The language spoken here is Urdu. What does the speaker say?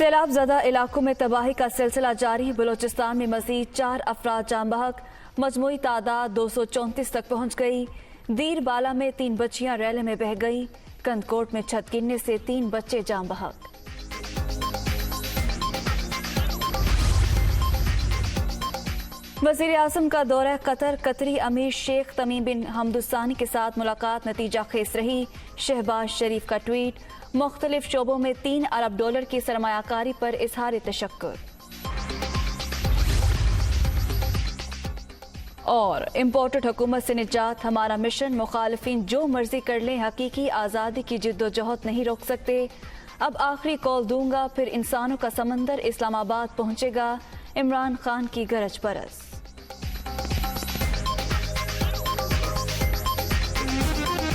سیلاب زدہ علاقوں میں تباہی کا سلسلہ جاری. بلوچستان میں مزید 4 افراد جاں بحق، مجموعی تعداد 234 تک پہنچ گئی. دیر بالا میں 3 بچیاں ریلے میں بہہ گئیں. کندکوٹ میں چھت گرنے سے 3 بچے جاں بحق. وزیر اعظم کا دورہ قطر. قطری امیر شیخ تمیم بن حمد الثانی کے ساتھ ملاقات نتیجہ خیز رہی. شہباز شریف کا ٹویٹ. مختلف شعبوں میں $3 ارب کی سرمایہ کاری پر اظہار تشکر. اور امپورٹڈ حکومت سے نجات ہمارا مشن. مخالفین جو مرضی کر لیں، حقیقی آزادی کی جدوجہد نہیں روک سکتے. اب آخری کال دوں گا، پھر انسانوں کا سمندر اسلام آباد پہنچے گا. عمران خان کی گرج برس.